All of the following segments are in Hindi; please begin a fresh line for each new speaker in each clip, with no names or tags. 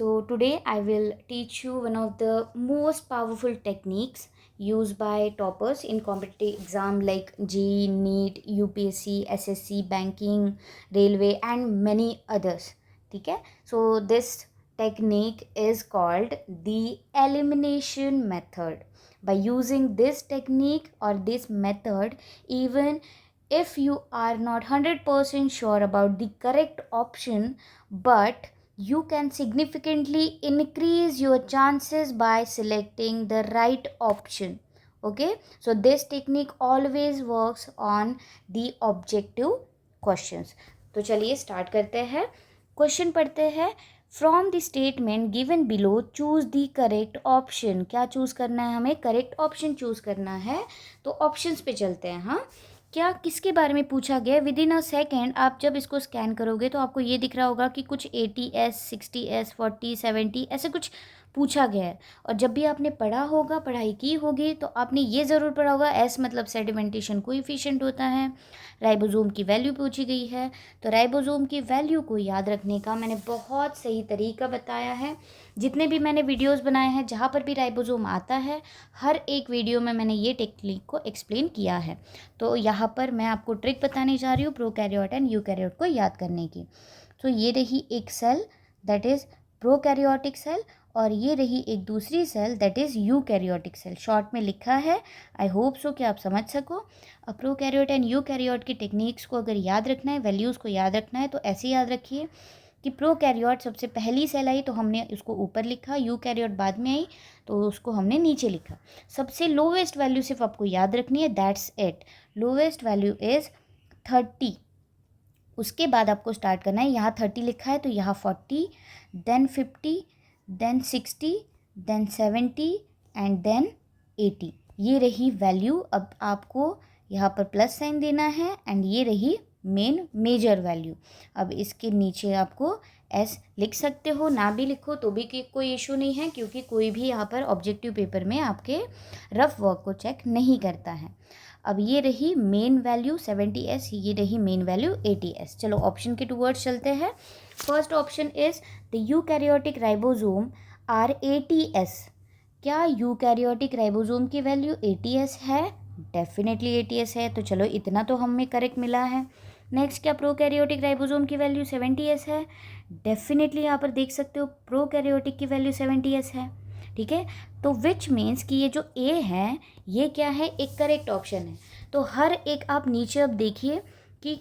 So today I will teach you one of the most powerful techniques used by toppers in competitive exam like JEE, NEET, UPSC, SSC, banking, railway and many others. ठीक है? So this technique is called the elimination method. By using this technique or this method, even if you are not 100% sure about the correct option, but you can significantly increase your chances by selecting the right option. Okay, so this technique always works on the objective questions. तो चलिए स्टार्ट करते हैं. क्वेश्चन पढ़ते हैं. From the statement given below choose the correct option. क्या चूज करना है हमें? करेक्ट ऑप्शन चूज करना है. तो ऑप्शंस पे चलते हैं. हाँ, क्या किसके बारे में पूछा गया? विद इन अ सेकेंड आप जब इसको स्कैन करोगे तो आपको ये दिख रहा होगा कि कुछ 80S, 60S, 40, 70 ऐसे कुछ पूछा गया है. और जब भी आपने पढ़ा होगा, पढ़ाई की होगी, तो आपने ये ज़रूर पढ़ा होगा एस मतलब सेडिमेंटेशन कोएफिशिएंट होता है. राइबोसोम की वैल्यू पूछी गई है. तो राइबोसोम की वैल्यू को याद रखने का मैंने बहुत सही तरीका बताया है. जितने भी मैंने वीडियोस बनाए हैं जहाँ पर भी राइबोसोम आता है, हर एक वीडियो में मैंने ये टेक्निक को एक्सप्लेन किया है. तो यहाँ पर मैं आपको ट्रिक बताने जा रही हूँ प्रोकैरियोट एंड यूकैरियोट को याद करने की. तो ये रही एक cell that is prokaryotic cell और ये रही एक दूसरी cell that is eukaryotic cell. Short में लिखा है. आई होप सो कि आप समझ सको. अब प्रोकैरियोट एंड यूकैरियोट की टेक्निक्स को अगर याद रखना है, वैल्यूज़ को याद रखना है, तो ऐसे याद रखिए कि प्रोकैरियोट सबसे पहली सेल आई तो हमने उसको ऊपर लिखा, यूकैरियोट बाद में आई तो उसको हमने नीचे लिखा. सबसे लोवेस्ट वैल्यू सिर्फ आपको याद रखनी है, that's it. Lowest value is 30. उसके बाद आपको स्टार्ट करना है. यहाँ 30 लिखा है तो यहाँ 40, then 50, then 60, then 70 and then 80. ये रही वैल्यू. अब आपको यहाँ पर प्लस साइन देना है एंड ये रही मेजर वैल्यू. अब इसके नीचे आपको एस लिख सकते हो, ना भी लिखो तो भी कोई इशू नहीं है, क्योंकि कोई भी यहाँ पर ऑब्जेक्टिव पेपर में आपके रफ वर्क को चेक नहीं करता है. अब ये रही मेन वैल्यू 70S, ये रही मेन वैल्यू 80S. चलो ऑप्शन के टूवर्ड्स चलते हैं. First option is the eukaryotic ribosome are 80S. क्या यूकैरियोटिक राइबोसोम की वैल्यू 80S है? डेफिनेटली 80S है. तो चलो इतना तो हमें करेक्ट मिला है. नेक्स्ट, क्या प्रोकैरियोटिक राइबोसोम की वैल्यू 70S है? डेफिनेटली यहाँ पर देख सकते हो प्रोकैरियोटिक की वैल्यू 70S है. ठीक है, तो विच मीन्स कि ये जो ए है ये क्या है? एक करेक्ट ऑप्शन है. तो हर एक आप नीचे अब देखिए कि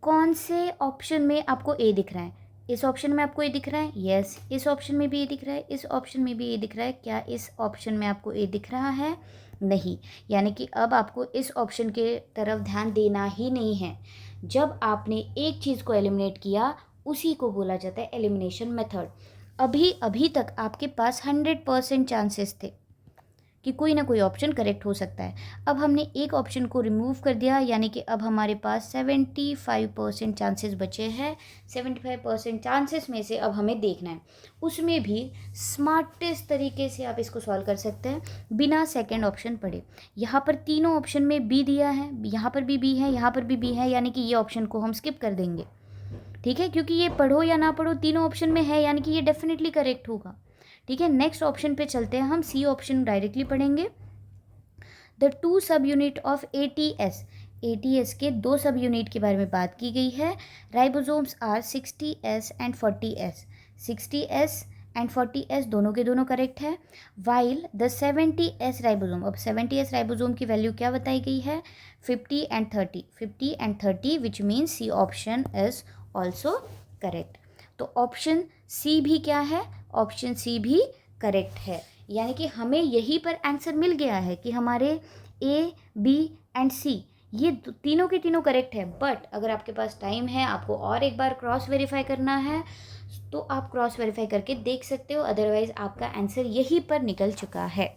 कौन से ऑप्शन में आपको ए दिख रहा है. इस ऑप्शन में आपको ए दिख रहा है? यस. इस ऑप्शन में भी ए दिख रहा है, इस ऑप्शन में भी ए दिख रहा है. क्या इस ऑप्शन में आपको ए दिख रहा है? नहीं. यानी कि अब आपको इस ऑप्शन के तरफ ध्यान देना ही नहीं है. जब आपने एक चीज़ को एलिमिनेट किया उसी को बोला जाता है एलिमिनेशन मेथड. अभी अभी तक आपके पास 100% चांसेस थे कि कोई ना कोई ऑप्शन करेक्ट हो सकता है. अब हमने एक ऑप्शन को रिमूव कर दिया, यानी कि अब हमारे पास 75% चांसेस बचे हैं. 75% चांसेस में से अब हमें देखना है. उसमें भी स्मार्टेस्ट तरीके से आप इसको सॉल्व कर सकते हैं बिना सेकंड ऑप्शन पढ़े. यहाँ पर तीनों ऑप्शन में बी दिया है, यहाँ पर भी बी है, यहाँ पर भी बी है, यानी कि ये ऑप्शन को हम स्किप कर देंगे. ठीक है, क्योंकि ये पढ़ो या ना पढ़ो तीनों ऑप्शन में है, यानी कि ये डेफिनेटली करेक्ट होगा. ठीक है, नेक्स्ट ऑप्शन पे चलते हैं. हम सी ऑप्शन डायरेक्टली पढ़ेंगे. द टू सब यूनिट ऑफ एटीएस. एटीएस के दो सब यूनिट के बारे में बात की गई है. Ribosomes are 60S and 40S. 60S and 40S दोनों के दोनों करेक्ट है. While the 70S ribosome. अब 70S राइबोसोम की वैल्यू क्या बताई गई है? 50 and 30. 50 and 30 which means C option is also correct. तो ऑप्शन सी भी क्या है? ऑप्शन सी भी करेक्ट है. यानी कि हमें यहीं पर आंसर मिल गया है कि हमारे ए, बी एंड सी ये तीनों के तीनों करेक्ट है. बट अगर आपके पास टाइम है, आपको और एक बार क्रॉस वेरीफाई करना है, तो आप क्रॉस वेरीफाई करके देख सकते हो. अदरवाइज आपका आंसर यहीं पर निकल चुका है.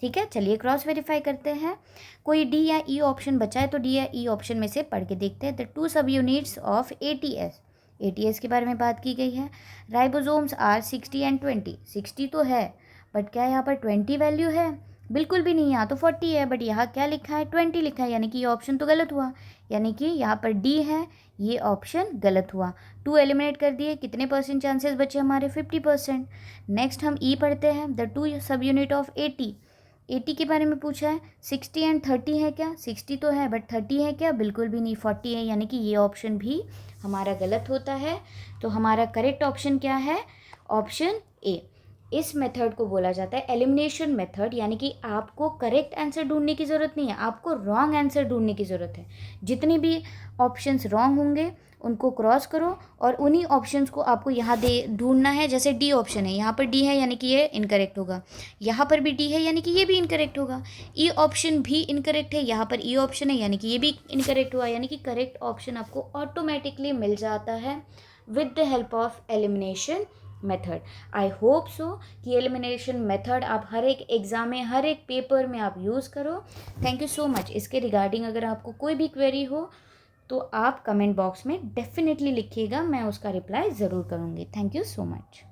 ठीक है, चलिए क्रॉस वेरीफाई करते हैं. कोई डी या ई ऑप्शन बचा है तो डी या ई ऑप्शन में से पढ़ के देखते हैं. द टू सब यूनिट्स ऑफ एटीएस. एटीएस के बारे में बात की गई है. Ribosomes are 60 and 20. 60 तो है, बट क्या यहाँ पर 20 वैल्यू है? बिल्कुल भी नहीं, यहाँ तो 40 है बट यहाँ क्या लिखा है 20 लिखा है, यानी कि ये ऑप्शन तो गलत हुआ, यानी कि यहाँ पर डी है, ये ऑप्शन गलत हुआ। 2 एलिमिनेट कर दिए, कितने परसेंट चांसेस बचे हमारे 50%। नेक्स्ट हम ई पढ़ते हैं, द टू सब यूनिट ऑफ 80। 80 के बारे में पूछा है, 60 एंड 30 है क्या, 60 तो है बट 30 है क्या, बिल्कुल भी नहीं, 40 है, यानी कि ये ऑप्शन भी हमारा गलत होता है। तो हमारा करेक्ट ऑप्शन क्या है, ऑप्शन ए। इस मेथड को बोला जाता है एलिमिनेशन मेथड, यानी कि आपको करेक्ट आंसर ढूंढने की ज़रूरत नहीं है, आपको रॉन्ग आंसर ढूंढने की ज़रूरत है। जितने भी ऑप्शंस रॉन्ग होंगे उनको क्रॉस करो और उन्हीं ऑप्शंस को आपको यहाँ दे ढूंढना है। जैसे डी ऑप्शन है, यहाँ पर डी है यानी कि ये इनकरेक्ट होगा, यहाँ पर भी डी है यानी कि ये भी इनकरेक्ट होगा। ई ऑप्शन भी इनकरेक्ट है, यहाँ पर ई ऑप्शन है यानी कि ये भी इनकरेक्ट हुआ, यानी कि करेक्ट ऑप्शन आपको ऑटोमेटिकली मिल जाता है with the help of elimination method. I hope so कि एलिमिनेशन मेथड आप हर एक एग्ज़ाम में, हर एक पेपर में आप यूज़ करो। Thank you so much. इसके रिगार्डिंग अगर आपको कोई भी क्वेरी हो तो आप कमेंट बॉक्स में डेफिनेटली लिखिएगा, मैं उसका रिप्लाई ज़रूर करूँगी। Thank you so much.